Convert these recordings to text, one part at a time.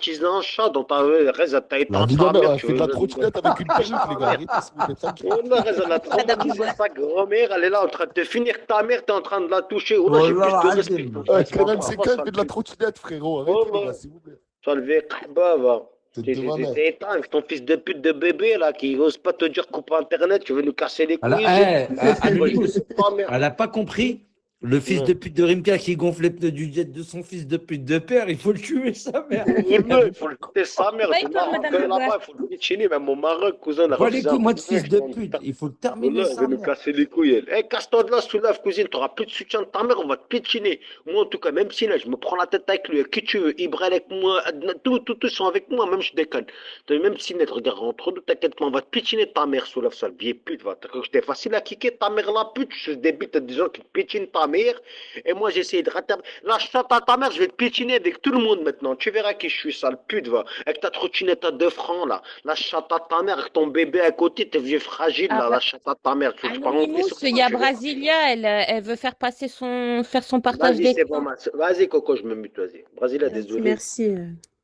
baptisé un chat dans ta reste, t'as La éteint vie de ta mère, mère, elle tu fait de veux. la trottinette avec une perruque, les gars. Arrêtez, s'il vous plaît, tranquille. Wallah, reste, elle a Madame traumatisé Moubarak. sa grand-mère, elle est là en train de te finir ta mère, t'es en train de la toucher. Wallah, j'ai plus والله de respect. العظيم. Laisse-moi Clément en pause, Seca, elle sale fait de la pute. trottinette, frérot. Arrêtez, les gars, Wallah, s'il vous plaît. sale vieille khba, va. Tête de ma mère. T'es éteint avec ton fils de pute de bébé, là, qui ose pas te dire coupe Internet, tu veux nous casser les Elle a, couilles, j'ai dit. Moi, je Anonymous, sais pas, merde. elle n'a pas compris. Le fils de pute de Rimka qui gonfle les pneus du jet de son fils de pute de père, il faut le tuer, sa mère. Wallah, il faut le couper sa mère, Ouais, du toi, Maroc Madame là-bas, Moubarak. il faut le pitchiner, même au Maroc, cousin, la Voilà, refusé un écoute-moi de cousin, fils je de t'en pute, putain. il faut le terminer, Wallah, elle sa veut nous mère. casser les couilles, elle. Eh, casse-toi de là, soulève, cousine, t'auras plus de soutien de ta mère, on va te pitchiner. Moi, en tout cas, même si là, je me prends la tête avec lui, qui tu veux, Ibrahim avec moi, tous sont avec moi, même je déconne. Même si net, regarde, entre nous, t'inquiète pas, on va te pitchiner ta mère, soulève, sale vieille pute, va. T'as cru que j'étais facile à kicker ta mère, la pute, je suis débile, t'as des gens qui te pitchinent ta mère, et moi, j'essaie de rattraper. La chatte à ta mère, je vais te pitchiner avec tout le monde maintenant. Tu verras qui je suis, sale pute, va. Avec ta trottinette à 2 francs, là. La chatte à ta mère, avec ton bébé à côté, t'es vieux fragile, là. La chatte à ta mère. Tu veux pas rentrer Anonymous, sur il moi, y a tu verras. Brasilia, elle veut faire passer faire son partage Vas-y, c'est bon, d'écran. vas-y, Coco, je me mute, vas-y. Brasilia, Merci, désolé. merci.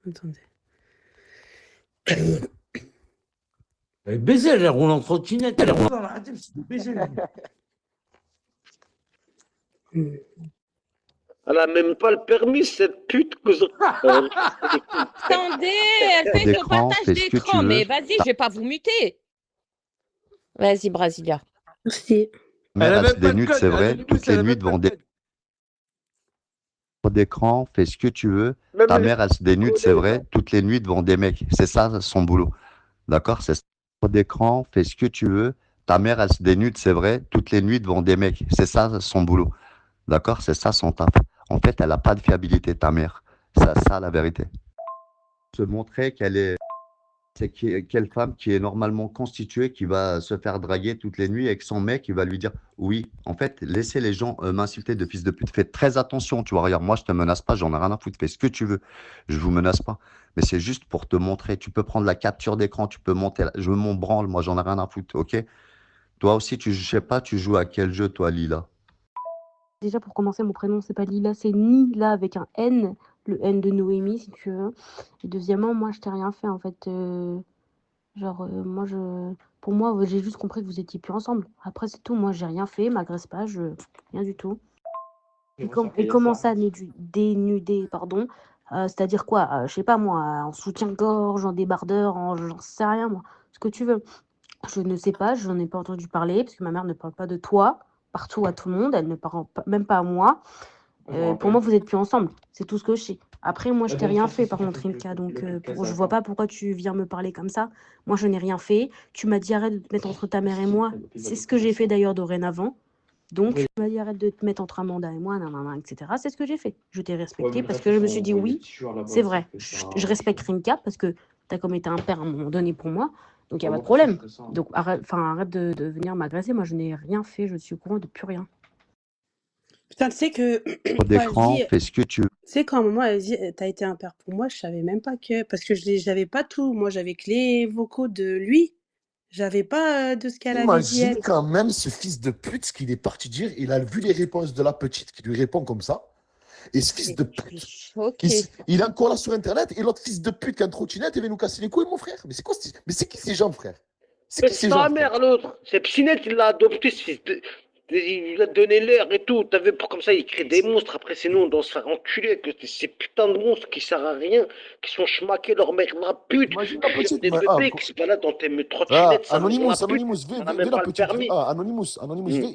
Attendez. Elle est baisée, elle roule en trottinette, elle roule dans la radio, c'est baisée. Elle a même pas le permis, cette pute, cousin. Attendez, elle fait son d'écran, partage fais ce que tu d'écran, veux. mais vas-y, je vais pas vous muter. Vas-y, Brasilia. Merci. Mère, Elle a elle même se pas de dénude, code, c'est vrai. Anonymous, Toutes elle les a nuits même pas devant de des code. d'écran, fais ce que tu veux. Même Ta les mère, elle se dénude, c'est collègues, vrai. Toutes les nuits devant des mecs. C'est ça son boulot. D'accord? C'est ça. D'écran, fais ce que tu veux. Ta mère, elle se dénude, c'est vrai. Toutes les nuits devant des mecs. C'est ça son boulot. D'accord? C'est ça son taf. En fait, elle n'a pas de fiabilité, ta mère. C'est ça la vérité. Se montrer qu'elle est. Quelle femme qui est normalement constituée, qui va se faire draguer toutes les nuits avec son mec, il va lui dire oui. En fait, laissez les gens m'insulter de fils de pute. Faites très attention, tu vois. Regarde, moi, je te menace pas, j'en ai rien à foutre. Fais ce que tu veux. Je vous menace pas. Mais c'est juste pour te montrer. Tu peux prendre la capture d'écran, tu peux monter. Je m'en branle, moi, j'en ai rien à foutre, ok? Toi aussi, je sais pas, tu joues à quel jeu, toi, Lila? Déjà, pour commencer, mon prénom, c'est pas Lila, c'est Nila avec un N, le N de Noémie, si tu veux. Et deuxièmement, moi, je t'ai rien fait, en fait. Pour moi, j'ai juste compris que vous étiez plus ensemble. Après, c'est tout. Moi, j'ai rien fait, m'agresse pas, rien du tout. Et comment ça, dénuder, pardon? C'est-à-dire quoi? Je sais pas, moi, en soutien-gorge, en débardeur, j'en sais rien, moi. Ce que tu veux. Je ne sais pas, je n'en ai pas entendu parler, parce que ma mère ne parle pas de toi, partout à tout le monde, elle ne parle même pas à moi. Pour moi, vous n'êtes plus ensemble, c'est tout ce que je sais. Après, moi, je t'ai rien fait, par contre, Rimka, donc je vois pas pourquoi tu viens me parler comme ça. Moi, je n'ai rien fait. Tu m'as dit arrête de te mettre entre ta mère et moi. C'est ce que j'ai fait d'ailleurs dorénavant. Donc, tu m'as dit arrête de te mettre entre Amanda et moi, nanana, etc. C'est ce que j'ai fait. Je t'ai respecté parce que je me suis dit oui, c'est vrai. Je respecte Rimka parce que tu as comme été un père à un moment donné pour moi. Donc, il n'y a pas de problème. Donc, arrête de venir m'agresser. Moi, je n'ai rien fait. Je suis au courant de plus rien. Putain, tu sais que D'écran, fais ce que tu veux. tu sais quand maman elle dit t'as été un père pour moi, je savais même pas que parce que j'avais pas tout. Moi, j'avais que les vocaux de lui. J'avais pas de ce qu'elle avait dit Imagine elle. quand même ce fils de pute, ce qu'il est parti dire. Il a vu les réponses de la petite qui lui répond comme ça. Et ce fils de Je suis pute, choquée. il est encore là sur Internet. Et l'autre fils de pute qui a une trottinette, il vient nous casser les couilles, mon frère. Mais c'est quoi Mais c'est qui ces gens, frère? C'est mais qui c'est ces ta gens, frère? mère, l'autre. C'est Psinette qui l'a adopté, ce fils de. Il a donné l'air et tout. T'as vu, comme ça, il crée des monstres. Après, c'est nous, on doit se faire enculer. Que ces putains de monstres qui servent à rien, qui sont schmaqués, leur mère la pute. Imagine la Qui gèrent petite. des bébés, qui se baladent dans tes trottinettes, sa mère la pute. Anonymous, Elle a vais même la pas le petite. permis. Anonymous,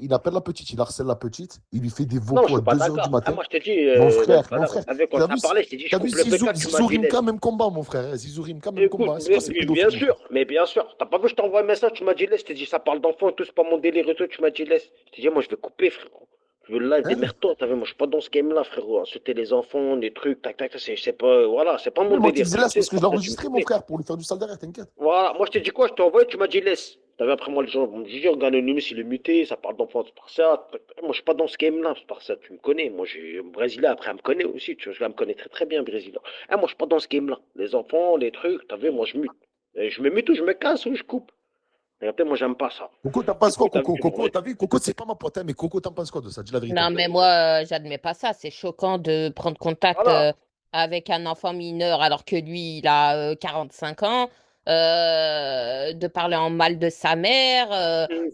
il appelle la petite, il harcèle la petite, il lui fait des Non, je vocaux à suis pas 2h du d'accord. Ah, matin. moi, je t'ai dit, Mon frère, avec quand t'as t'as vu, parlé, je t'ai dit, je t'as vu coupe le Zizou, pétard, tu m'as Zizou dit laisse. Rimka, même combat, mon frère. Zizou Rimka, même Écoute, combat. C'est quoi ces bien pédophiles? sûr, mais bien sûr. T'as pas vu, je t'envoie un message, tu m'as dit laisse. Je t'ai dit, ça parle d'enfant, tout, c'est pas mon délire et tout, tu m'as dit laisse. Je t'ai dit, moi, je vais couper, frérot. Je veux live, Hein? démerde-toi, t'as vu, moi, je suis pas dans ce game-là, frérot. Insulter les enfants, des trucs, tac, tac, c'est pas, voilà, c'est pas mon Moi, tu délire. disais Tu le laisse sais, parce que c'est je l'ai pour ça que tu me enregistré, mon coupais. frère, pour lui faire du sale derrière, t'inquiète. Voilà, moi, je t'ai dit quoi, je t'ai envoyé, tu m'as dit laisse. T'as vu, après, moi, les gens vont me dire, regarde, Anonymous, il est muté, ça parle d'enfants, c'est par ça. Moi, je suis pas dans ce game-là, c'est par ça, tu me connais. Moi, j'ai, Brésilien, après, elle me connaît aussi, tu vois, je la me connais très, très bien, Brésilien. Ah, moi, je suis pas dans ce game-là. Les enfants, les trucs, t'as vu, moi, je mute. Et je me mute ou je me casse ou je coupe. Regardez, moi, j'aime pas ça. Coco, t'en Du penses coup, quoi, t'as Coco? vu, Coco, t'as vu? Coco, c'est pas ma pote, hein, mais Coco, t'en penses quoi de ça? Dis la vérité. Non, mais moi, j'admets pas ça. C'est choquant de prendre contact voilà. avec un enfant mineur alors que lui, il a 45 ans, de parler en mal de sa mère,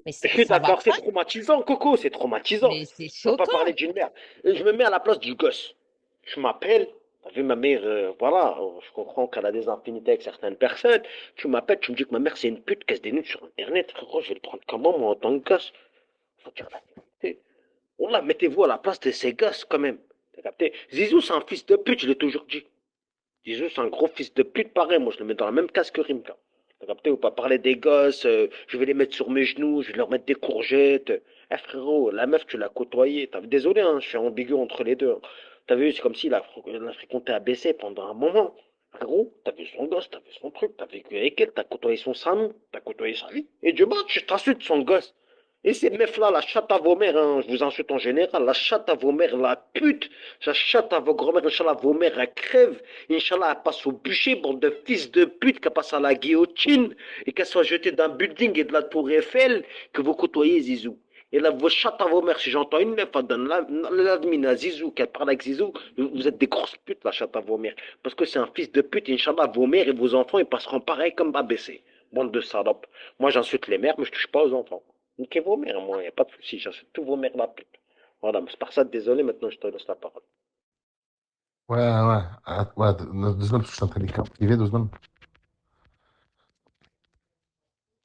mais Je suis ça va d'accord, c'est pas, traumatisant, Coco, c'est traumatisant. mais c'est On va pas parler choquant. d'une mère. Et je me mets à la place du gosse. Je m'appelle, t'as vu ma mère, voilà, je comprends qu'elle a des affinités avec certaines personnes. Tu m'appelles, tu me dis que ma mère c'est une pute, qu'elle se dénude sur Internet, frérot, je vais le prendre comment, moi, en tant que gosse? Faut dire la vérité. Wallah, mettez-vous à la place de ces gosses, quand même. T'as capté? Zizou, c'est un fils de pute, je l'ai toujours dit. Zizou, c'est un gros fils de pute, pareil, moi, je le mets dans la même case que Rimka. T'as capté ou pas? Parler des gosses, je vais les mettre sur mes genoux, je vais leur mettre des courgettes. Eh frérot, la meuf, tu l'as côtoyée. Désolé, hein, je suis ambigu entre les deux, hein. T'as vu, c'est comme s'il a fréquenté ABC pendant un moment. Frérot, t'as vu son gosse, t'as vu son truc, t'as vécu avec elle, t'as côtoyé son salon, t'as côtoyé sa vie. Et du bas, tu t'insultes son gosse. Et ces meufs-là, la chatte à vos mères, hein, je vous insulte en général, la chatte à vos mères, la pute, la chatte à vos grand-mères, Inch'Allah, vos mères, elles crèvent. Inch'Allah, elle passe au bûcher, bande de fils de pute, qu'elle passe à la guillotine, et qu'elle soit jetée d'un building et de la tour Eiffel, que vous côtoyez Zizou. Et là, vos chattes à vos mères, si j'entends une meuf, elle donne l'admin à Zizou, qu'elle parle avec Zizou, vous êtes des grosses putes, la chatte à vos mères. Parce que c'est un fils de pute, Inch'Allah, vos mères et vos enfants, ils passeront pareil comme ABC. Bande de salopes. Moi, j'insulte les mères, mais je touche pas aux enfants. Niquez vos mères, moi, y a pas de souci, j'insulte tous vos mères la pute. Voilà, mais c'est par ça, désolé, maintenant je te laisse la parole. Ouais, ouais. Ouais, 2 secondes, parce que je suis en train d'écrire en privé, 2 secondes.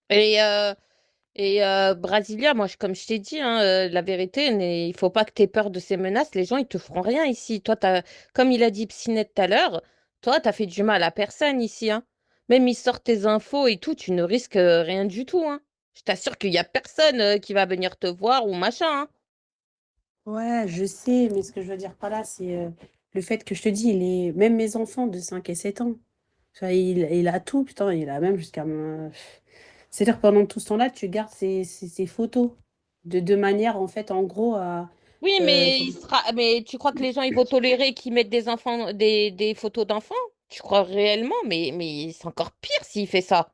Et, Brasilia, moi, comme je t'ai dit, hein, la vérité, il faut pas que tu aies peur de ces menaces. Les gens, ils te feront rien ici. Toi, comme il a dit Psynet tout à l'heure, toi, tu as fait du mal à personne ici, hein. Même ils sortent tes infos et tout, tu ne risques rien du tout, hein. Je t'assure qu'il y a personne qui va venir te voir ou machin, hein. Ouais, je sais, mais ce que je veux dire par là, c'est le fait que je te dis, même mes enfants de 5 et 7 ans, tu vois, il a tout, putain, il a même jusqu'à... C'est-à-dire que pendant tout ce temps-là, tu gardes ces photos de manière, en fait, en gros, à... Oui, euh, mais mais tu crois que les gens ils vont tolérer qu'ils mettent des enfants, des photos d'enfants? Tu crois réellement? Mais c'est encore pire s'il fait ça.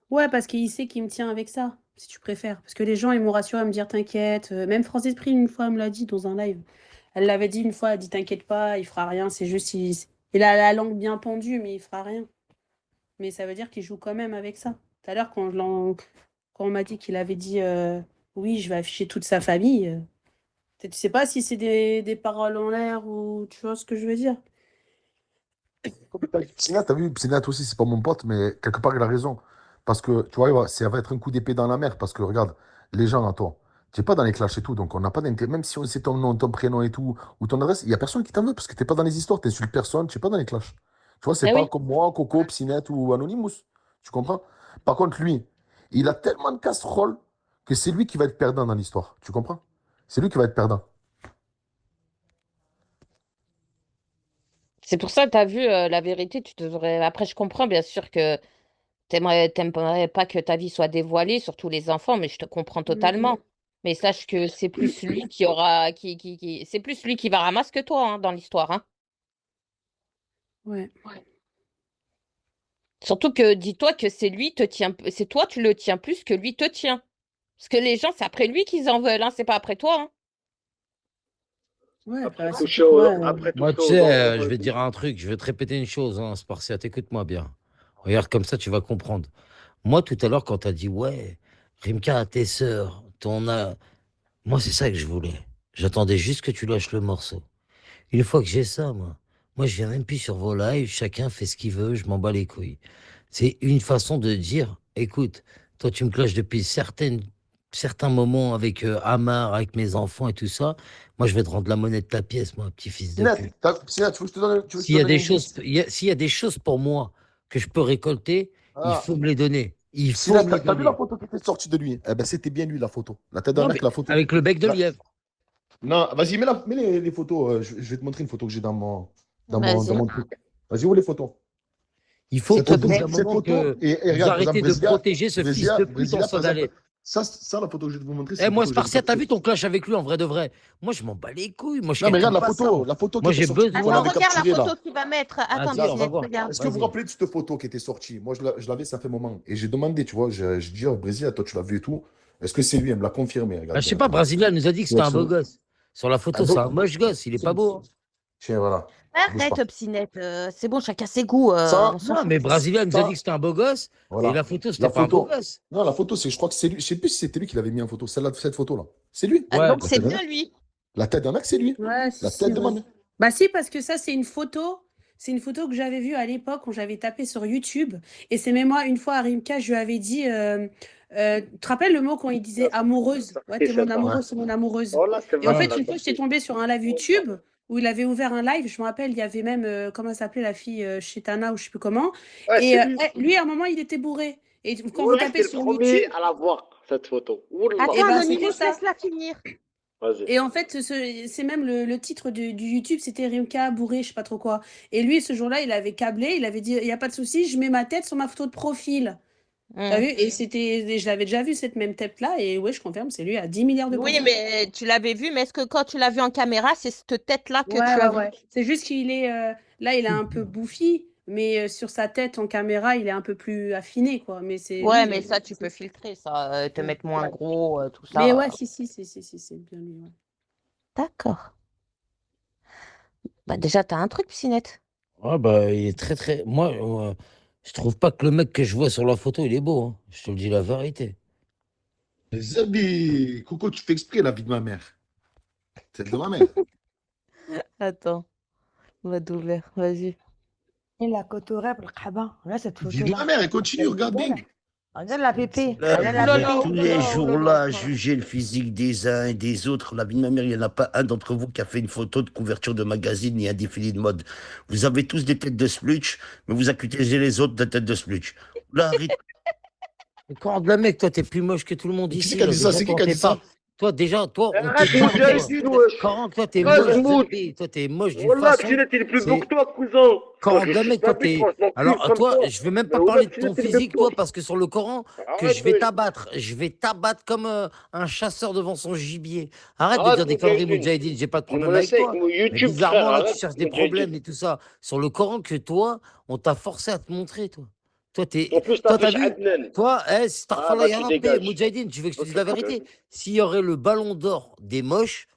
Ouais, parce qu'il sait qu'il me tient avec ça, si tu préfères. Parce que les gens, ils m'ont rassuré à me dire t'inquiète. Même France Esprit, une fois, elle me l'a dit dans un live. Elle l'avait dit une fois, elle dit t'inquiète pas, il fera rien, c'est juste, il a la langue bien pendue, mais il fera rien. Mais ça veut dire qu'il joue quand même avec ça. Tout à l'heure, quand on m'a dit qu'il avait dit oui, je vais afficher toute sa famille, tu sais pas si c'est des paroles en l'air ou tu vois ce que je veux dire. Psynat, t'as vu, Psynat aussi, c'est pas mon pote, mais quelque part, il a raison. Parce que, tu vois, ça va être un coup d'épée dans la mer. Parce que, regarde, les gens, à toi, tu n'es pas dans les clashs et tout, donc on n'a pas d'intérêt. Même si on sait ton nom, ton prénom et tout, ou ton adresse, il n'y a personne qui t'en veut parce que tu n'es pas dans les histoires, tu n'insultes personne, tu n'es pas dans les clashs. Tu vois, c'est Eh pas oui. comme moi, Coco, Psynet ou Anonymous. Tu comprends? Par contre, lui, il a tellement de casseroles que c'est lui qui va être perdant dans l'histoire. Tu comprends? C'est lui qui va être perdant. C'est pour ça, tu as vu, la vérité, tu devrais. Après, je comprends bien sûr que t'aimerais pas que ta vie soit dévoilée, surtout les enfants, mais je te comprends totalement. Mais sache que c'est plus lui qui aura, c'est plus lui qui va ramasser que toi, hein, dans l'histoire, hein. Ouais. Surtout que dis-toi que c'est toi, tu le tiens plus que lui te tient. Parce que les gens, c'est après lui qu'ils en veulent, hein, c'est pas après toi, hein. Ouais, Après bah, tout surtout que moi, après Moi, toucher tu aux sais, enfants je et vais te tout. dire un truc, je vais te répéter une chose, hein, Spartiate, écoute-moi bien. Regarde comme ça, tu vas comprendre. Moi, tout à l'heure, quand tu as dit, ouais, Rimka, tes sœurs, moi, c'est ça que je voulais. J'attendais juste que tu lâches le morceau. Une fois que j'ai ça, moi, je viens même plus sur vos lives, chacun fait ce qu'il veut, je m'en bats les couilles. C'est une façon de dire, écoute, toi, tu me clashes depuis certains moments avec Amar, avec mes enfants et tout ça. Moi, je vais te rendre la monnaie de ta pièce, moi, petit fils de pute. Psynat, tu veux que je te donne, tu veux que je te S'il y a donne un des choses, indice? s'il y a des choses pour moi que je peux récolter, il Ah, faut me les donner. Il faut Psynat, me les t'as vu la donner. photo qui était sortie de lui? Eh ben, c'était bien lui, la photo. La tête Non, dernière mais que la photo. avec le bec de La- lièvre. Non, vas-y, mets les photos. Je vais te montrer une photo que j'ai dans Vas-y. mon truc. Vas-y, où les photos? Il faut Cette au photo, bout d'un cette moment photo que et vous regarde, par exemple, arrêtez de protéger ce fils de pute en Brésilia, par exemple, sodalé. ça, la photo que je vais vous montrer, c'est Eh, une moi, photo que j'avais Spartiate, t'as captée. vu ton clash avec lui en vrai de vrai? Moi, je m'en bats les couilles. Moi, je Non, mais calcule regarde pas ça. la photo qui Moi, était j'ai sortie, qu'on Attends, besoin. avait regarde la capturée photo là. qu'il va mettre. Attends, Vas-y, on va Business, voir. regarde. Est-ce que vous vous Vas-y. rappelez de cette photo qui était sortie? Moi, je l'avais, ça fait un moment. Et j'ai demandé, tu vois, j'ai dit, oh, Brésil, toi, tu l'as vu et tout. Est-ce que c'est lui? Elle me l'a confirmé. Bah, Regarde je sais bien, pas, attends. Brasilia nous a dit que c'était un beau gosse. Sur la Un photo, c'est beau- un moche gosse. Il est pas beau, hein. Tiens, voilà. Bouge pas. Arrête, Psynette. C'est bon, chacun ses goûts. Ça, On s'en Non, fout. mais Brasilia nous a dit ça, que c'était un beau gosse, et voilà. la photo, La c'était pas un beau photo. gosse. Non, la photo, je crois que c'est lui. Je sais plus si c'était lui qui l'avait mis en photo. Celle-là, cette photo-là. C'est lui. Ah, Ouais, donc La c'est tête d'un bien mec. lui. La tête d'un mec, c'est lui. Ouais, si, La si, tête de ma ouais. mère. Bah si, parce que ça, c'est une photo. C'est une photo que j'avais vue à l'époque quand j'avais tapé sur YouTube. Et c'est même moi, une fois à Rimka, je lui avais dit, tu te rappelles le mot quand il disait amoureuse? Ouais, t'es mon Ouais. amoureux, c'est mon amoureuse. Voilà, c'est Et en vrai, ouais. fait, une fois, j'étais tombée sur un live YouTube où il avait ouvert un live. Je me rappelle, il y avait même, comment elle s'appelait la fille, Chetana ou je sais plus comment. Ouais, Et c'est lui. lui, à un moment, il était bourré. Et quand vous Wallah, tapez c'était le sur premier YouTube, à la voir, cette photo. Wallah. et Attends, ben Anonymous, c'était ça. laisse-la finir. Vas-y. Et en fait, c'est même le titre du YouTube, c'était Rimka bourré, je sais pas trop quoi. Et lui, ce jour-là, il avait câblé, il avait dit, il n'y a pas de souci, je mets ma tête sur ma photo de profil. T'as Hmm. vu? Et je l'avais déjà vu cette même tête-là, et ouais, je confirme, c'est lui à 10 milliards de Oui, pourcents. mais tu l'avais vu, mais est-ce que quand tu l'as vu en caméra, c'est cette tête-là que Ouais, tu as vu? ouais. C'est juste qu'il est, là, il est un peu bouffi, mais sur sa tête en caméra, il est un peu plus affiné, quoi. Mais c'est Ouais, lui. mais ça, tu peux filtrer, ça, te Ouais. mettre moins gros, tout Mais ça. ouais, si, c'est bien lui, ouais. D'accord. Bah déjà, t'as un truc, Psynette. Ouais, bah, il est très, très. Moi, je trouve pas que le mec que je vois sur la photo, il est beau, hein. Je te le dis la vérité. Zabi, Coco, tu fais exprès la vie de ma mère. Celle de ma mère. Attends, on va d'ouvert, vas-y. Et la cotorep, le khaban. Là, cette Vie de ma photo-là. mère, elle continue, regarde bien. Regarde la pépé. Là, Regarde vous la êtes pépé. tous les jours là à juger le physique des uns et des autres. La vie de ma mère, il n'y en a pas un d'entre vous qui a fait une photo de couverture de magazine ni un défilé de mode. Vous avez tous des têtes de splutch, mais vous accusez les autres de têtes de splutch. Là, arrête. Quand le mec, toi, t'es plus moche que tout le monde Qui c'est ici. qui a Là. dit ça? Déjà, C'est qui toi, qui a t'es dit ça? pas. Toi, déjà, toi, on Arrête, t'éteint, toi. Moudjahidine, wesh. Quand toi, t'es Rage, moche, Moud. Zabi, toi, t'es moche d'une Wallah, façon. Psynette, il est plus beau C'est. que toi, cousin. Quand Moi, je le suis mec, toi, pas bête, t'es. moi, je m'en Alors, cul comme toi, toi. je vais même Mais pas Wallah, parler de ton Psynette, il est mieux physique, que toi. toi, parce que sur le Coran, que Arrête, je vais wesh. t'abattre. Je vais t'abattre comme un chasseur devant son gibier. Arrête de Arrête, dire des conneries, Moudjahidine. Moudjahidine, j'ai pas de Je me problème avec laisse avec toi. mon Mais YouTube, frère. bizarrement, là, tu Arrête, cherches des problèmes Moudjahidine. et tout ça. Sur le Coran, que toi, on t'a forcé à te montrer, toi. Toi, En plus, toi, t'as t'as fait vu? Adnan. Toi, Ah, Starfallah bah, ya tu Rabbi, dégages. Moudjahidine, tu veux que je te Ok, dise la frère. vérité? S'il y aurait le ballon d'or des moches,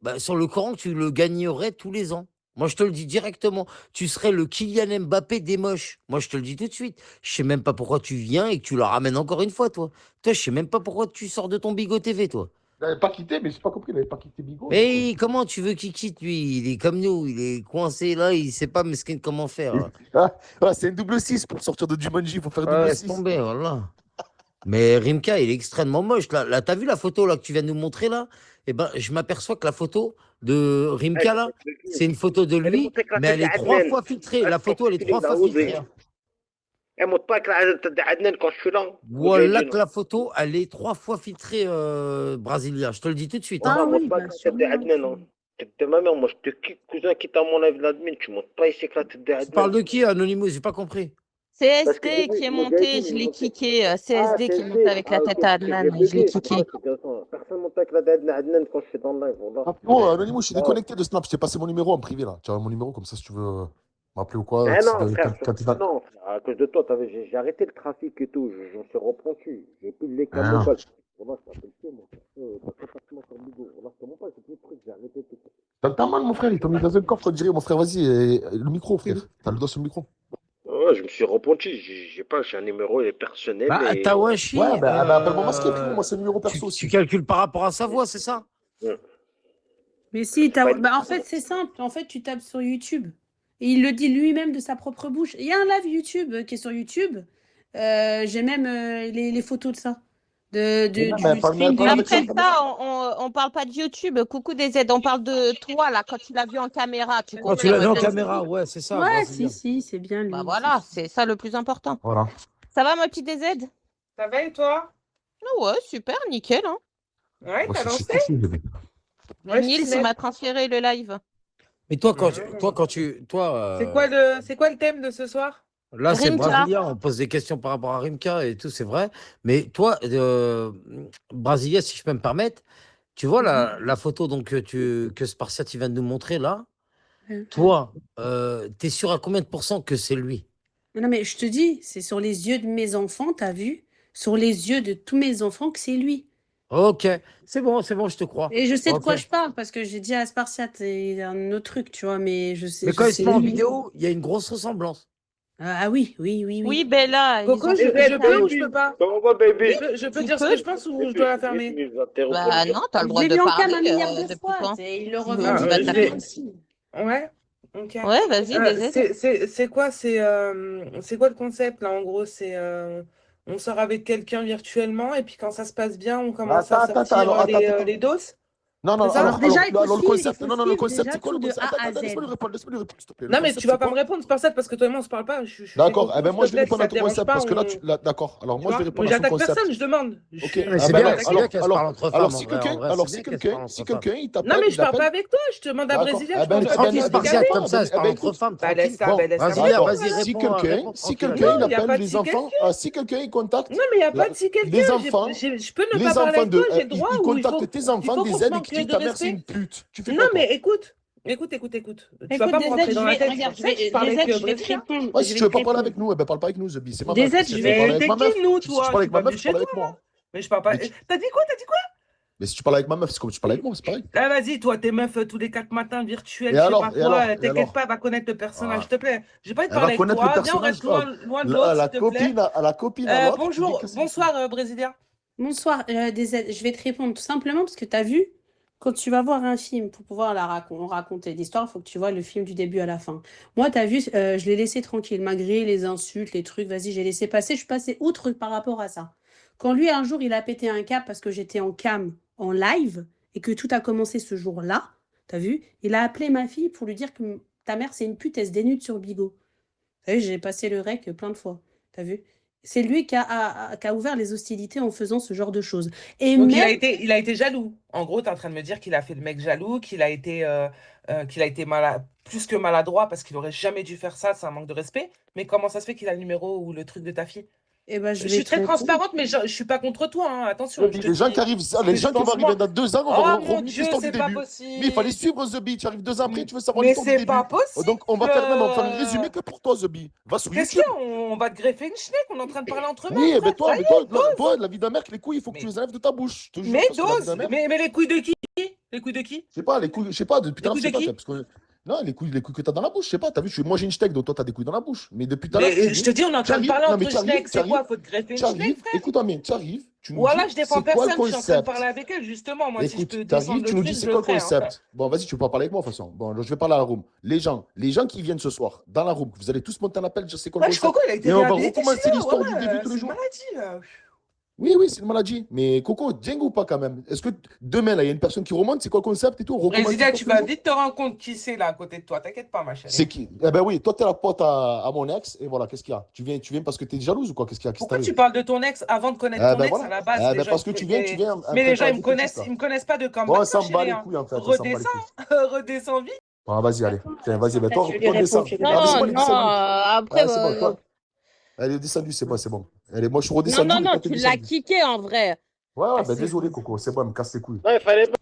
bah, sur le Coran, tu le gagnerais tous les ans. Moi, je te le dis directement. Tu serais le Kylian Mbappé des moches. Moi, je te le dis tout de suite. Je sais même pas pourquoi tu viens et que tu le ramènes encore une fois, toi. Toi, je sais même pas pourquoi tu sors de ton Bigot TV, toi. Il n'avait pas quitté, mais j'ai pas compris, il n'avait pas quitté Bigot. Mais comment tu veux qu'il quitte, lui? Il est comme nous, il est coincé là, il sait pas mesquin comment faire. Ah, c'est un double 6 pour sortir de Jumanji, il faut faire Ah, double laisse 6. tomber, voilà. Mais Rimka, il est extrêmement moche. Là, t'as vu la photo là que tu viens de nous montrer là? Eh ben, je m'aperçois que la photo de Rimka là, c'est une photo de Elle est lui, montée avec la mais tête elle est d'Adnan. 3 fois filtrée. Ah, La je pense photo, elle est qu'il 3 a fois osé. filtrée, hein. Elle monte pas avec la tête d'Adnan quand je suis là. Voilà Moudjahidine. que la photo, elle est 3 fois filtrée, Brasilia. Je te le dis tout de suite, hein. Wallah, Ah monte oui, pas bah avec la tête sûrement. d'Adnan. Hein. Tête de ma mère, moi, je te quitte, cousin, quitte à mon live l'admin. Tu montes pas ici avec la tête Tu d'Adnan. parles de qui, Anonymous? J'ai pas compris. C'est Parce que j'ai SD vu qui est monté, Moudjahidine, je il l'ai montait. kické. C'est Ah, SD c'est qui est monté SD. avec la Ah, ok, tête à parce que Adnan, j'ai je l'ai bugué. kické. Ah, c'est bien ça. Personne monte avec la tête d'Adnan quand je suis dans le live. Wallah. Ah, frérot, Anonymous, je suis Ah. déconnecté de Snap, je t'ai passé mon numéro en privé là. Tu as mon numéro, comme ça si tu veux m'appeler ou quoi. Mais si non, de- frère, quand t'es dans- non, frère, à cause de toi, j'ai arrêté le trafic et tout, j'en suis repentu. J'ai plus de l'éclat Ah, non. mobile. Voilà, je t'appelle plus, mon frère. T'as pas forcément sur Bigo. Voilà, je te mens pas, c'est plus de trucs, j'ai arrêté tout. T'as le temps mal, mon frère, il t'a mis dans un coffre, on dirait, mon frère, vas-y, le micro, frère. T'as le doigt sur le micro. Ouais, je me suis repenti, j'ai un numéro il est personnel Bah, et... Tawashi, Ouais, bah appelle-moi masqué, frérot, moi c'est le numéro tu, perso tu aussi. calcules par rapport à sa voix, c'est ça? Mais si, C'est pas une- bah, en fait, c'est simple. En fait, tu tapes sur YouTube. Et il le dit lui-même de sa propre bouche. Il y a un live YouTube qui est sur YouTube. J'ai même les photos de ça. Mais Du non, mais elle parle stream de avec Après YouTube. ça, on parle pas de YouTube. Coucou des aides, on parle de toi là, quand tu l'as vu en caméra. Tu Quand tu l'as vu en confirmes. caméra, ouais, c'est ça. Ouais, Brasilia. si, c'est bien lui. Bah voilà, c'est ça le plus important. Voilà. Ça va, ma petite DZ? Ça va et toi? Ah ouais, super, nickel. Hein. Ouais, Moi, t'as c'est lancé? facile, bébé. Ouais, Nils, il m'a transféré le live. Mais toi, toi, C'est quoi le thème de ce soir? là, c'est Rimka. Brasilia, on pose des questions par rapport à Rimka et tout, c'est vrai. Mais toi, Brasilia, si je peux me permettre, tu vois la photo donc, que Spartiate il vient de nous montrer là, toi, t'es sûr à combien de pourcents que c'est lui? Non, mais je te dis, c'est sur les yeux de mes enfants, t'as vu? Sur les yeux de tous mes enfants que c'est lui. Ok, c'est bon, je te crois. Et je sais de Ok. quoi je parle parce que j'ai dit à Spartiate et un autre truc, tu vois, mais je sais, Mais je quand il se sais. prend en vidéo, il y a une grosse ressemblance. Ah oui, oui, oui, Oui, oui. Bella, ils Coco, ont je fait peux ça. ou je peux pas? Comment va, bébé? Je peux Tu dire ce peux? que je pense ou je dois la fermer? Bah non, t'as le Je droit l'ai de mis en cam parler un milliard de depuis fois. quand? Il le Tu revendique vas je taper. vais... aussi. Ouais, ok. Ouais, vas-y, DZ. C'est quoi, c'est quoi le concept là en gros? On sort avec quelqu'un virtuellement et puis quand ça se passe bien, on commence à Attends, sortir alors, attends. les doses, Non, non, c'est ça? Alors déjà, alors, le concept, il non, faut non, le suivre concept, déjà c'est quoi le tout de concept? A à Attends, Z. laisse-moi lui répondre, s'il te plaît. Le Non mais tu concept, vas c'est pas quoi? me répondre parce que toi et moi on se parle pas. Je fais D'accord, ton eh ben tour, moi s'il je te vais plaît, si répondre ça à te ton dérange concept pas, parce que là, d'accord. Alors tu moi je vais vois? Mais répondre à ton j'attaque concept. personne, je demande. Ok, Je ah suis ben pas non, attaqué. C'est bien qu'elle se parle entre alors femmes, si en vrai, c'est bien qu'elle se parle entre si femmes. quelqu'un il Non t'appelle, mais je il parle pas appelle, avec toi, je te demande à d'accord, Brésilien, eh tu ben, penses que eh ben, tu Tranquille, vas eh ben, décaler? Spartiate, d'accord, comme ça, elle se parle entre femmes, Bah laisse tranquille. ça, bon, bah laisse ça. Vas-y, Bah attends, vas-y, voilà. si réponds, quelqu'un, tranquillement. Non, il il y a appelle pas de les si enfants, quelqu'un. si quelqu'un il contacte Non mais il y a pas la- de si quelqu'un. les enfants, Je peux ne les pas parler enfants avec toi, de, j'ai le droit il ou il contacte tes enfants, faut qu'on des se aides et manque qui dit de ta mère c'est respect. une pute. Tu fais Non quoi toi? mais écoute. Tu vas Écoute, pas me rentrer DZ, dans la tête, regarde, c'est pour ça que je parle avec je vais te Brésilien. répondre. Ouais, Je si vais tu veux te pas parler répondre. avec nous, eh ben parle pas avec nous, Zebi, c'est ma meuf. DZ, Si je tu veux parler Mais avec t'es ma qui meuf, nous, si tu toi? parles Je avec suis ma pas meuf, venue tu chez parles toi, avec moi. moi. Mais je parle pas. Mais, T'as dit quoi? mais si tu parles avec ma meuf, c'est comme si tu parles avec moi, c'est pareil. Ah vas-y, toi, tes meufs tous les 4 matins virtuels, Et je sais pas alors, et quoi, alors, et t'inquiète alors? pas, elle va connaître le personnage, Ah, s'il te plaît. J'ai pas envie de elle va parler avec connaître le toi. Viens, on personnage. reste loin de l'autre, s'il te plaît. La copine à l'autre, tu dis Bonjour, que c'est. bonsoir, Brésilien. Bonsoir, DZ. Je vais te répondre tout simplement parce que tu as vu, quand tu vas voir un film pour pouvoir raconter l'histoire, il faut que tu vois le film du début à la fin. Moi, tu as vu, je l'ai laissé tranquille, malgré les insultes, les trucs, vas-y, j'ai laissé passer, je suis passée outre par rapport à ça. Quand lui, un jour, il a pété un câble parce que j'étais en cam, en live, et que tout a commencé ce jour-là, tu as vu, il a appelé ma fille pour lui dire que ta mère, c'est une pute, elle se dénude sur Bigo. T'as vu, j'ai passé le rec plein de fois. T'as vu? C'est lui qui a ouvert les hostilités en faisant ce genre de choses. Et Donc même, il a été jaloux. En gros, tu es en train de me dire qu'il a fait le mec jaloux, qu'il a été plus que maladroit parce qu'il aurait jamais dû faire ça, c'est un manque de respect. Mais comment ça se fait qu'il a le numéro ou le truc de ta fille? eh ben, Je suis très transparente, mais je suis pas contre toi, hein, attention. Je te Les gens dis qui arrivent, ce les que je gens qui vont pense arriver moi. dans 2 ans, on Oh va mon revenir Dieu, l'histoire du c'est pas début. Mais il fallait possible. suivre Zebi, tu arrives 2 ans après, tu veux savoir Mais l'histoire du c'est début. pas possible. Donc on va faire même, on va faire un résumé que pour toi, Zebi. Va sur Qu'est-ce qu'il YouTube. y a? On va te greffer une schneck, on est en train de parler entre mecs. Oui, mais Frère, toi, ça y est, toi, la vie d'un mec, les couilles, il faut que tu les enlèves de ta bouche. Je te jure, mais parce que la vie d'un dose. mec, Mais les couilles de qui? Les couilles de qui? je sais pas, les couilles, je sais pas, depuis tout Les à l'heure, couilles je sais de pas, qui? parce que. Non, les couilles que t'as dans la bouche, je sais pas, t'as vu, moi j'ai une steak, donc toi t'as des couilles dans la bouche. Mais depuis tout à l'heure, Mais je te dis, on est en tu train de arrives, parler non mais entre tu arrives, schneck. C'est quoi? Faut te greffer une schneck, frère? écoute-moi bien, tu arrives, tu nous Voilà, dis, je défends c'est quoi le personne, je suis en train de parler concept? avec elle, justement. Moi, si je Écoute, peux tu descendre arrives, le tu nous truc, dis je c'est le quoi le ferai, hein, frère. concept? Bon, vas-y, tu peux pas parler avec moi de toute façon. Bon, je vais parler à la room. Les gens qui viennent ce soir, dans la room, vous allez tous monter un appel, je sais quoi le Wesh, concept. Coco, il a été Et on va réhabilité recommencer celui-là. l'histoire Ouais, du début tous c'est les une jours. maladie, là. Oui, c'est une maladie. Mais Coco, dingue ou pas quand même? Est-ce que demain, là, il y a une personne qui remonte, c'est quoi le concept et tout? On recommence Brésilien, l'histoire tu tous les vas jours? vite te rendre compte qui c'est là à côté de toi. T'inquiète pas, ma C'est chérie. qui? Eh ben oui, toi, t'es la pote à mon ex, et voilà, qu'est-ce qu'il y a? Tu viens parce que t'es jalouse ou quoi? Qu'est-ce qu'il y a? Qu'est-ce qui Pourquoi tu t'arrive? parles de ton ex avant de connaître Eh ton ben ex à voilà. la base? Eh Les ben gens, parce que tu viens mais les gens, préparer des fétichistes, là. ils me connaissent pas de quand Bon, on maintenant, s'en bat chérie, les hein. couilles, en fait, on s'en bat les Redescends, couilles. redescends vite. Ah, vas-y, allez. Tiens, vas-y, ben, toi, je lui réponds, redescends. je lui Ah, mais c'est Non, bon, réponds. elle est non, descendue. après, Ah, c'est bon, toi. Elle est descendue, c'est bon, c'est bon. Allez, moi, je suis non, redescendu, non, mais non, toi, t'es tu l'as descendu. kické en vrai. Ouais, Ah, ben si. désolé, Coco, c'est bon, elle me casse les couilles. Non, il fallait pas.